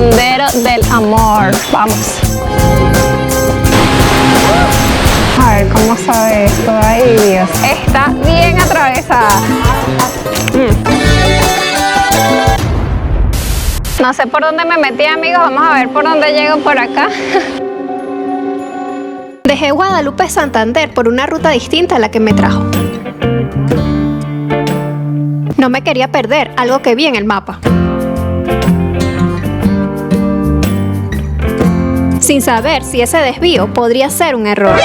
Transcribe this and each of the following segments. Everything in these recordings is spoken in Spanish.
Sendero del Amor. Vamos. A ver cómo sabe esto. Ay, Dios. Está bien atravesada. No sé por dónde me metí, amigos. Vamos a ver por dónde llego por acá. Dejé Guadalupe Santander por una ruta distinta a la que me trajo. No me quería perder algo que vi en el mapa, sin saber si ese desvío podría ser un error.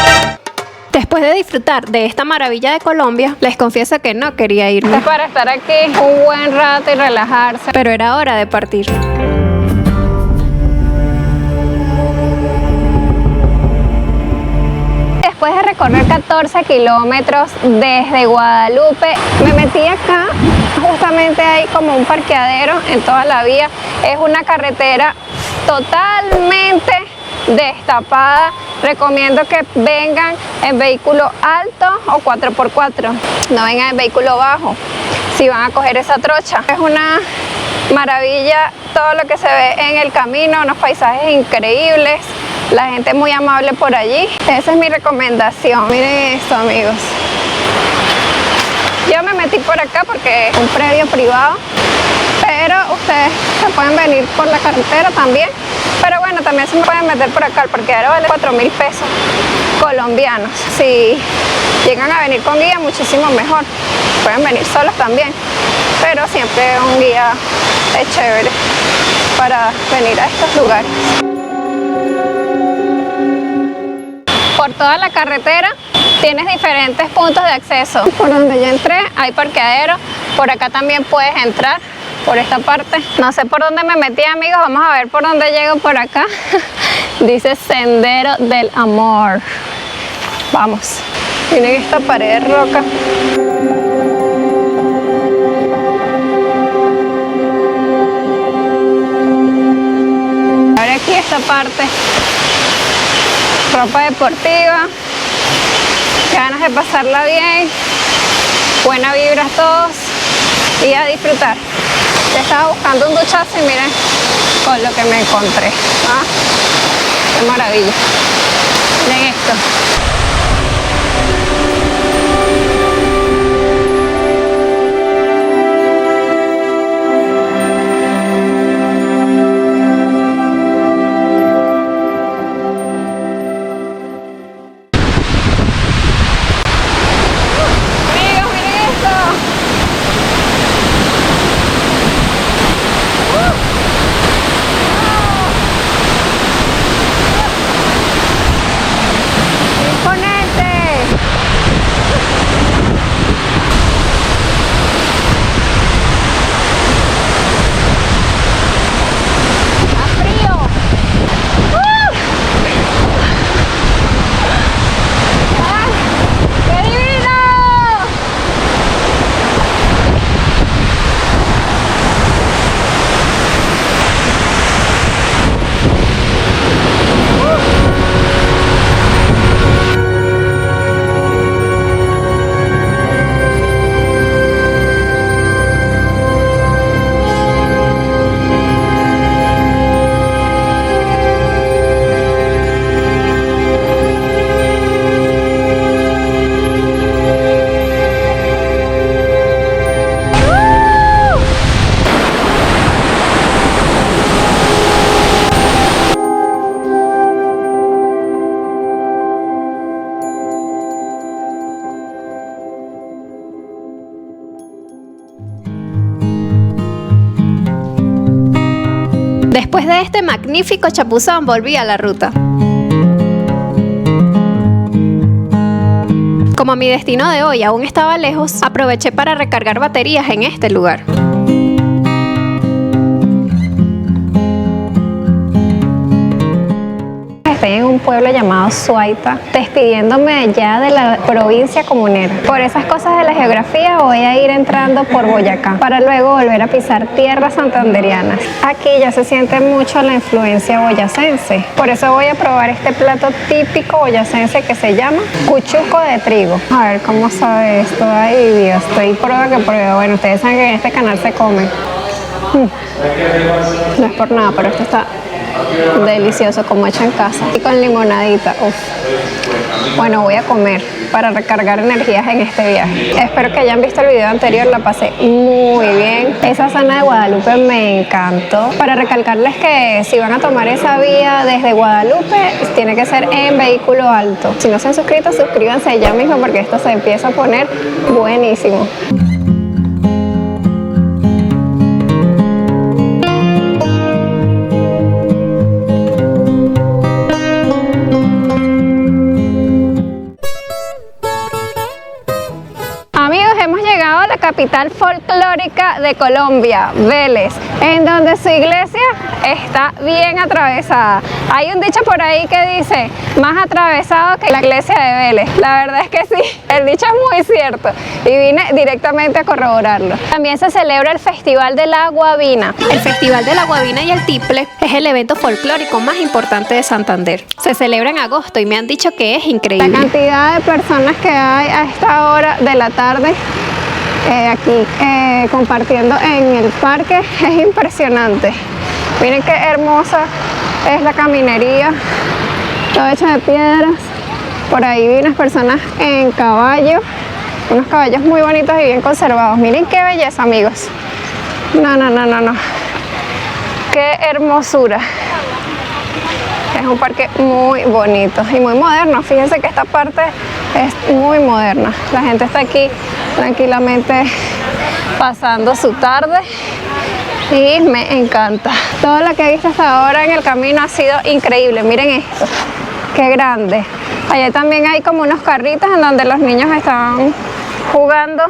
Después de disfrutar de esta maravilla de Colombia, les confieso que no quería irme. Es para estar aquí un buen rato y relajarse. Pero era hora de partir. Después de recorrer 14 kilómetros desde Guadalupe, me metí acá. Justamente hay como un parqueadero en toda la vía. Es una carretera totalmente destapada. Recomiendo que vengan en vehículo alto o 4x4. No vengan en vehículo bajo si van a coger esa trocha. Es una maravilla todo lo que se ve en el camino, unos paisajes increíbles. La gente muy amable por allí. Esa es mi recomendación. Miren esto, amigos. Yo me metí por acá porque es un predio privado, pero ustedes se pueden venir por la carretera también. Pero bueno, también se pueden meter por acá. El parqueadero vale 4.000 pesos colombianos. Si llegan a venir con guía, muchísimo mejor. Pueden venir solos también, pero siempre un guía es chévere para venir a estos lugares. Por toda la carretera tienes diferentes puntos de acceso. Por donde yo entré hay parqueadero. Por acá también puedes entrar, por esta parte. No sé por dónde me metí, amigos. Vamos a ver por dónde llego por acá. Dice Sendero del Amor. Vamos. Miren esta pared de roca. Ahora aquí esta parte. Ropa deportiva, ganas de pasarla bien, buena vibra a todos y a disfrutar. Ya estaba buscando un duchazo y miren con lo que me encontré. ¿Ah? ¡Qué maravilla! Miren esto. Después de este magnífico chapuzón, volví a la ruta. Como mi destino de hoy aún estaba lejos, aproveché para recargar baterías en este lugar. Estoy en un pueblo llamado Suaita, despidiéndome ya de la provincia comunera. Por esas cosas de la geografía voy a ir entrando por Boyacá, para luego volver a pisar tierras santanderianas. Aquí ya se siente mucho la influencia boyacense. Por eso voy a probar este plato típico boyacense que se llama cuchuco de trigo. A ver cómo sabe esto. Ay, Dios, estoy prueba que prueba. Bueno, ustedes saben que en este canal se come. No es por nada, pero esto está delicioso, como hecho en casa. Y con limonadita, uff. Bueno, voy a comer para recargar energías en este viaje. Espero que hayan visto el video anterior, la pasé muy bien. Esa zona de Guadalupe me encantó. Para recalcarles que si van a tomar esa vía desde Guadalupe, tiene que ser en vehículo alto. Si no se han suscrito, suscríbanse ya mismo porque esto se empieza a poner buenísimo. Amigos, hemos llegado a la capital folclórica de Colombia, Vélez, en donde su iglesia está bien atravesada. Hay un dicho por ahí que dice, más atravesado que la iglesia de Vélez. La verdad es que sí, el dicho es muy cierto y vine directamente a corroborarlo. También se celebra el Festival de la Guabina. El Festival de la Guabina y el Tiple es el evento folclórico más importante de Santander. Se celebra en agosto y me han dicho que es increíble. La cantidad de personas que hay a esta hora de la tarde aquí compartiendo en el parque es impresionante. Miren qué hermosa es la caminería, todo hecho de piedras. Por ahí vi unas personas en caballo, unos caballos muy bonitos y bien conservados. Miren qué belleza, amigos. No. Qué hermosura. Es un parque muy bonito y muy moderno. Fíjense que esta parte es muy moderna. La gente está aquí tranquilamente pasando su tarde y me encanta. Todo lo que he visto hasta ahora en el camino ha sido increíble. Miren esto, qué grande. Allá también hay como unos carritos en donde los niños están jugando.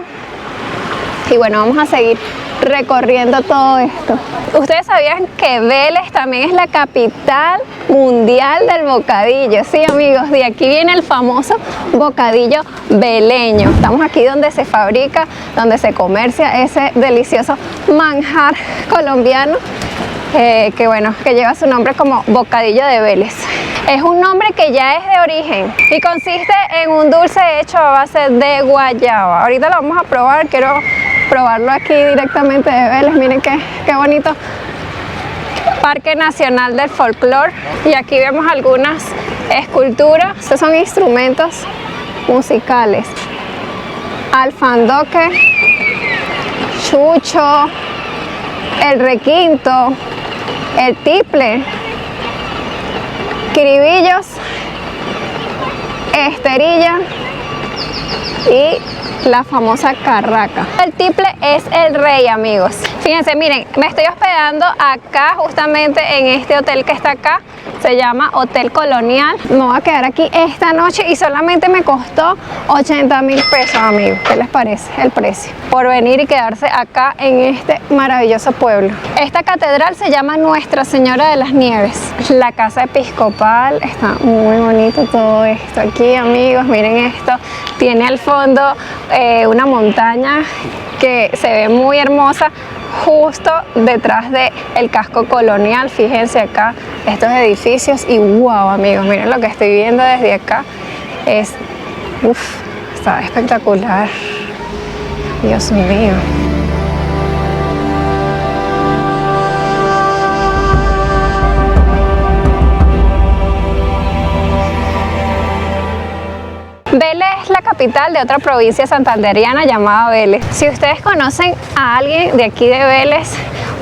Y bueno, vamos a seguir recorriendo todo esto. ¿Ustedes sabían que Vélez también es la capital mundial del bocadillo? Sí, amigos, de aquí viene el famoso bocadillo veleño. Estamos aquí donde se fabrica, donde se comercia ese delicioso manjar colombiano que lleva su nombre como bocadillo de Vélez. Es un nombre que ya es de origen y consiste en un dulce hecho a base de guayaba. Ahorita lo vamos a probar, quiero probarlo aquí directamente de Vélez. Miren qué bonito. Parque Nacional del Folclor. Y aquí vemos algunas esculturas. Estos son instrumentos musicales. Alfandoque, chucho, el requinto, el tiple, cribillos, esterilla y la famosa carraca. El tiple es el rey, amigos. Fíjense, miren, me estoy hospedando acá justamente en este hotel que está acá. Se llama Hotel Colonial. Me voy a quedar aquí esta noche y solamente me costó 80.000 pesos, amigos. ¿Qué les parece el precio? Por venir y quedarse acá en este maravilloso pueblo. Esta catedral se llama Nuestra Señora de las Nieves. La casa episcopal, está muy bonito todo esto aquí, amigos. Miren esto. Tiene al fondo una montaña que se ve muy hermosa justo detrás del casco colonial. Fíjense acá estos edificios y wow, amigos, miren lo que estoy viendo desde acá. Está espectacular. Dios mío. Vélez es la capital de otra provincia santanderiana llamada Vélez. Si ustedes conocen a alguien de aquí de Vélez,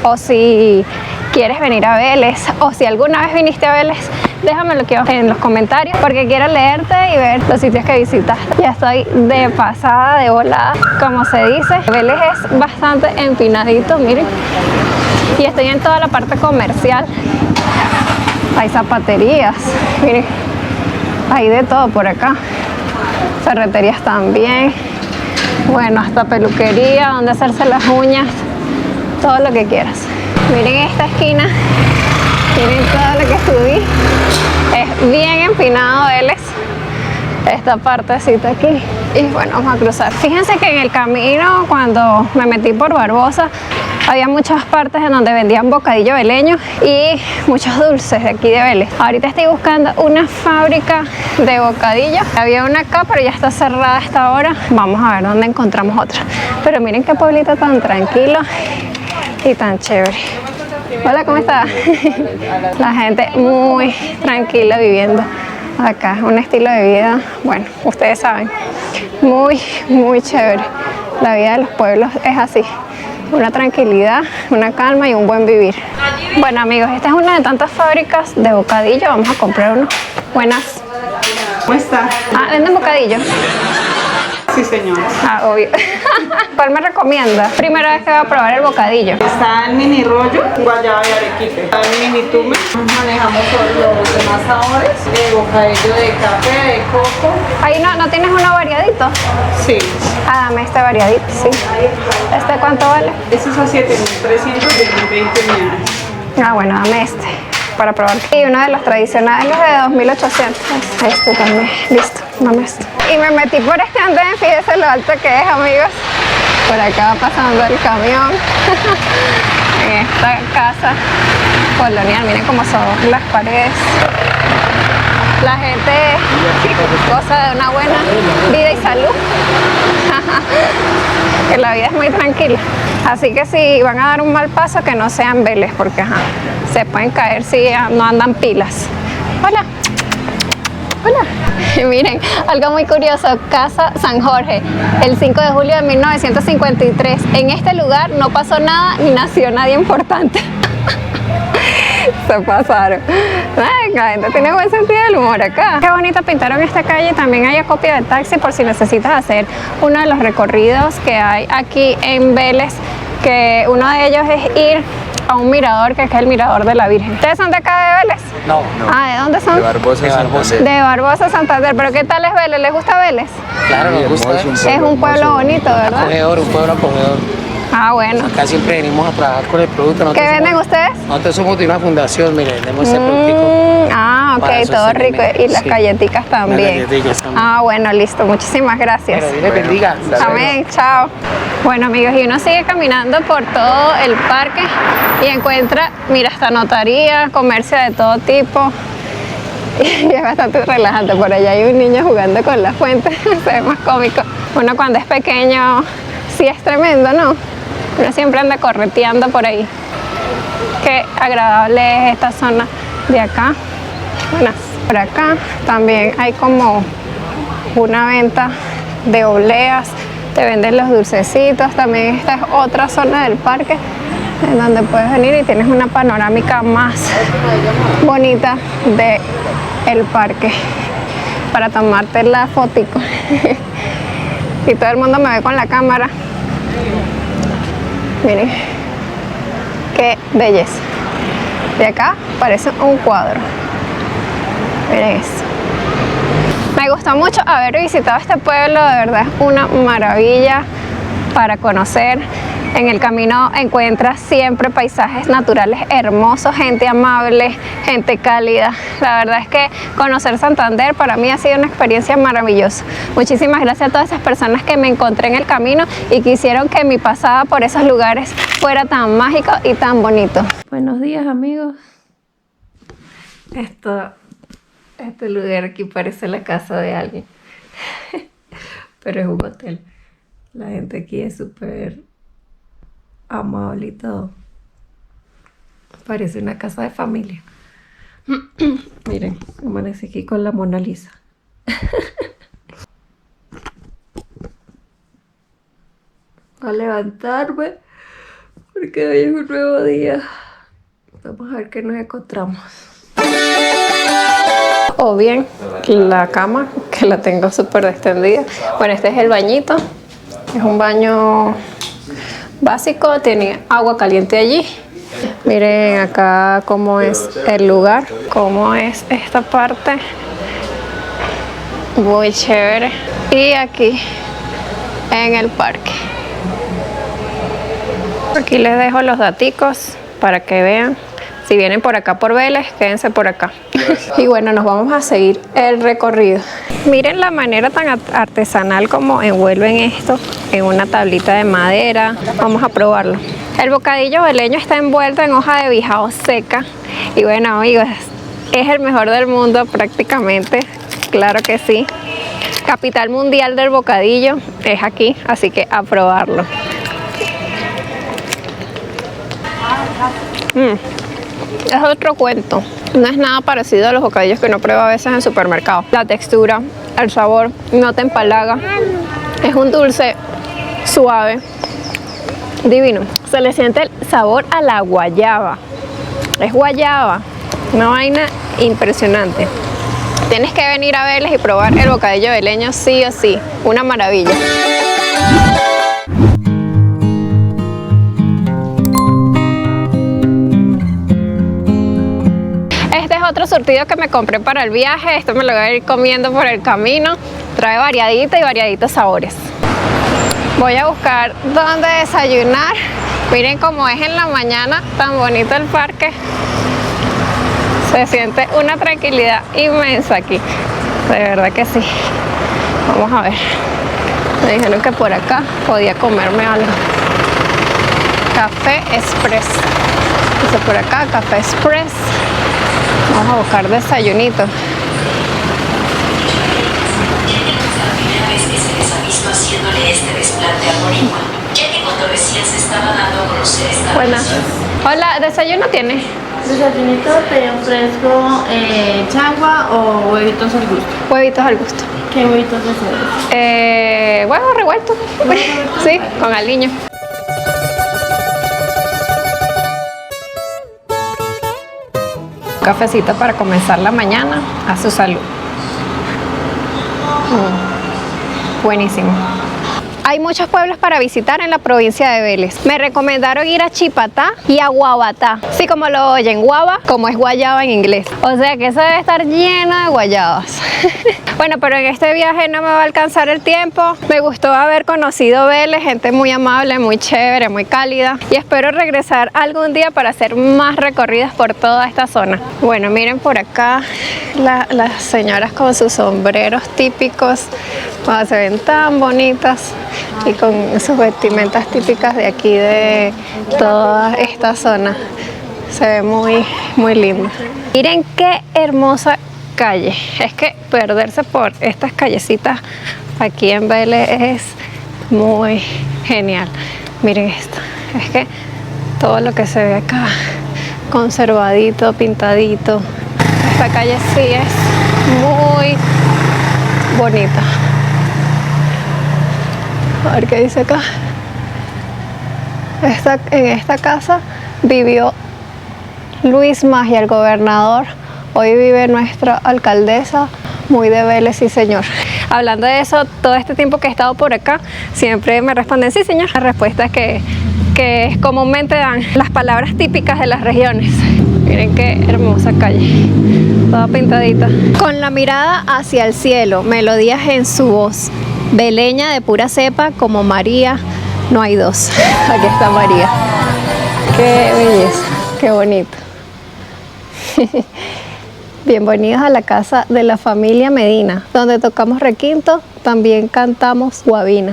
o si quieres venir a Vélez, o si alguna vez viniste a Vélez, déjamelo aquí en los comentarios porque quiero leerte y ver los sitios que visitaste. Ya estoy de pasada, de volada, como se dice. Vélez es bastante empinadito, miren. Y estoy en toda la parte comercial. Hay zapaterías, miren. Hay de todo por acá. Ferreterías también, bueno, hasta peluquería, donde hacerse las uñas, todo lo que quieras. Miren esta esquina, miren todo lo que subí, es bien empinado Vélez, esta partecita aquí. Y bueno, vamos a cruzar. Fíjense que en el camino, cuando me metí por Barbosa, había muchas partes en donde vendían bocadillo veleño y muchos dulces de aquí de Vélez. Ahorita estoy buscando una fábrica de bocadillo. Había una acá, pero ya está cerrada a esta hora. Vamos a ver dónde encontramos otra. Pero miren qué pueblito tan tranquilo y tan chévere. Hola, ¿cómo está? La gente muy tranquila viviendo acá, un estilo de vida, bueno, ustedes saben, muy chévere. La vida de los pueblos es así, una tranquilidad, una calma y un buen vivir. Bueno amigos, esta es una de tantas fábricas de bocadillo, vamos a comprar uno. Buenas. ¿Cómo está? Ah, ¿venden bocadillo? Sí, señora. Ah, obvio. ¿Cuál me recomienda? Primera vez que voy a probar el bocadillo. Está el mini rollo, guayaba y arequipe. Está el mini tume. Manejamos los demás sabores. Bocadillo de café, de coco. Ahí no tienes uno variadito. Sí. Ah, dame este variadito, sí. ¿Este cuánto vale? Este es a 7.300 y 20 unidades. Ah, bueno, dame este para probar. Y uno de los tradicionales de 2.800. Este también. Listo, dame este. Y me metí por este andén, fíjense lo alto que es, amigos. Por acá va pasando el camión. En esta casa colonial, miren cómo son las paredes. La gente goza de una buena vida y salud. Que la vida es muy tranquila. Así que si van a dar un mal paso, que no sean Vélez, porque se pueden caer si no andan pilas. Hola. Hola. Y miren, algo muy curioso, Casa San Jorge, el 5 de julio de 1953. En este lugar no pasó nada ni nació nadie importante. Se pasaron. Ay, la gente tiene buen sentido del humor acá. Qué bonito pintaron esta calle. También hay acopio de taxi por si necesitas hacer uno de los recorridos que hay aquí en Vélez, que uno de ellos es ir a un mirador, que es el Mirador de la Virgen. ¿Ustedes son de acá de Vélez? No. Ah, ¿de dónde son? De Barbosa, Santander. De Barbosa, Santander. ¿Pero qué tal es Vélez? ¿Les gusta Vélez? Claro, nos gusta. Es un pueblo bonito, ¿verdad? Acogedor, un pueblo acogedor. Ah, bueno. Acá siempre venimos a trabajar con el producto. ¿Qué venden ustedes? Nosotros somos de una fundación, mire, tenemos ese productico. Ah, para ok, todo rico. sostenerme. Y las Sí. galletitas también. Las galletitas también. Ah, bueno, listo. Muchísimas gracias. Bueno, Dios les bendiga. Amén, chao. Bueno amigos, y uno sigue caminando por todo el parque y encuentra, mira, hasta notaría, comercio de todo tipo. Y es bastante relajante. Por allá hay un niño jugando con la fuente, se ve más cómico. Uno cuando es pequeño, sí es tremendo, ¿no? Uno siempre anda correteando por ahí. Qué agradable es esta zona de acá. Buenas. Por acá también hay como una venta de obleas, te venden los dulcecitos. También esta es otra zona del parque en donde puedes venir y tienes una panorámica más bonita de el parque para tomarte la fotico. Y todo el mundo me ve con la cámara. Miren qué belleza. De acá parece un cuadro. Miren esto. Me gustó mucho haber visitado este pueblo, de verdad es una maravilla para conocer. En el camino encuentras siempre paisajes naturales hermosos, gente amable, gente cálida. La verdad es que conocer Santander para mí ha sido una experiencia maravillosa. Muchísimas gracias a todas esas personas que me encontré en el camino y que hicieron que mi pasada por esos lugares fuera tan mágico y tan bonito. Buenos días amigos. Este lugar aquí parece la casa de alguien, pero es un hotel. La gente aquí es súper amable y todo. Parece una casa de familia. Miren, amanecí aquí con la Mona Lisa. A levantarme porque hoy es un nuevo día. Vamos a ver qué nos encontramos. O bien la cama, que la tengo súper extendida. Bueno, este es el bañito. Es un baño básico, tiene agua caliente allí. Miren acá cómo es el lugar, cómo es esta parte. Muy chévere. Y aquí en el parque. Aquí les dejo los daticos para que vean. Si vienen por acá por Vélez, quédense por acá. Y bueno, nos vamos a seguir el recorrido. Miren la manera tan artesanal como envuelven esto en una tablita de madera. Vamos a probarlo. El bocadillo veleño está envuelto en hoja de bijao seca. Y bueno, amigos, es el mejor del mundo prácticamente. Claro que sí. Capital mundial del bocadillo es aquí, así que a probarlo. Es otro cuento. No es nada parecido a los bocadillos que uno prueba a veces en el supermercado. La textura, el sabor, no te empalaga. Es un dulce suave, divino. Se le siente el sabor a la guayaba. Es guayaba, una vaina impresionante. Tienes que venir a Vélez y probar el bocadillo veleño sí o sí. Una maravilla. Este es otro surtido que me compré para el viaje. Esto me lo voy a ir comiendo por el camino. Trae variadito y variaditos sabores. Voy a buscar dónde desayunar. Miren cómo es en la mañana, tan bonito el parque. Se siente una tranquilidad inmensa aquí. De verdad que sí. Vamos a ver. Me dijeron que por acá podía comerme algo. Café Express. Dice por acá, Café Express. Vamos a buscar desayunito. Buenas. Hola, ¿desayuno tiene? Desayunito, té fresco, chagua o huevitos al gusto. Huevitos al gusto. ¿Qué huevitos deseas? Huevo revuelto. Sí, con aliño. Cafecito para comenzar la mañana a su salud. Buenísimo. Hay muchos pueblos para visitar en la provincia de Vélez. Me recomendaron ir a Chipatá y a Guabatá. Sí, como lo oyen, guava, como es guayaba en inglés. O sea que eso debe estar lleno de guayabas. Bueno, pero en este viaje no me va a alcanzar el tiempo. Me gustó haber conocido Vélez, gente muy amable, muy chévere, muy cálida. Y espero regresar algún día para hacer más recorridas por toda esta zona. Bueno, miren por acá las señoras con sus sombreros típicos. Oh, se ven tan bonitas. Y con sus vestimentas típicas de aquí, de toda esta zona. Se ve muy, muy lindo. Miren qué hermosa calle. Es que perderse por estas callecitas aquí en Vélez es muy genial. Miren esto. Es que todo lo que se ve acá, conservadito, pintadito. Esta calle sí es muy bonita. A ver qué dice acá. En esta casa vivió Luis Magia, el gobernador. Hoy vive nuestra alcaldesa, muy de Vélez, sí señor. Hablando de eso, todo este tiempo que he estado por acá, siempre me responden sí señor. La respuesta es que comúnmente dan las palabras típicas de las regiones. Miren qué hermosa calle, toda pintadita. Con la mirada hacia el cielo, melodías en su voz. Veleña de pura cepa como María, no hay dos. Aquí está María. Qué belleza, qué bonito. Bienvenidos a la casa de la familia Medina, donde tocamos requinto, también cantamos guabina.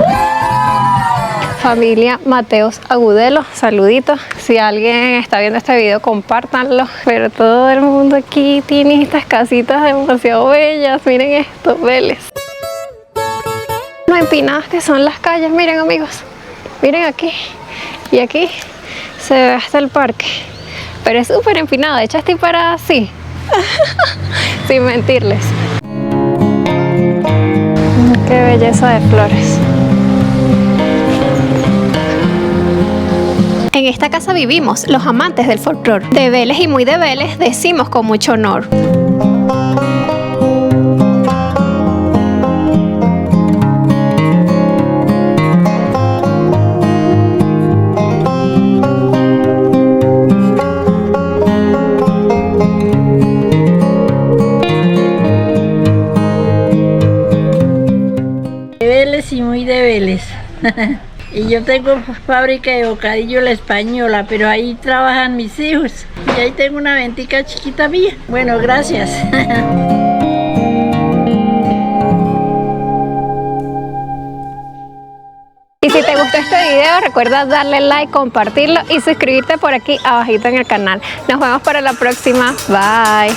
Familia Mateos Agudelo, saluditos. Si alguien está viendo este video, compártanlo. Pero todo el mundo aquí tiene estas casitas demasiado bellas. Miren esto, Vélez. Lo empinadas que son las calles, miren amigos, miren aquí y aquí se ve hasta el parque, pero es súper empinado. De hecho estoy parada así sin mentirles. Qué belleza de flores. En esta casa vivimos los amantes del folclore. De Vélez y muy de Vélez decimos con mucho honor. Y muy de Vélez. Y yo tengo fábrica de bocadillo La Española, pero ahí trabajan mis hijos. Y ahí tengo una ventica chiquita mía. Bueno, gracias. Y si te gustó este video, recuerda darle like, compartirlo y suscribirte por aquí abajito en el canal. Nos vemos para la próxima. Bye.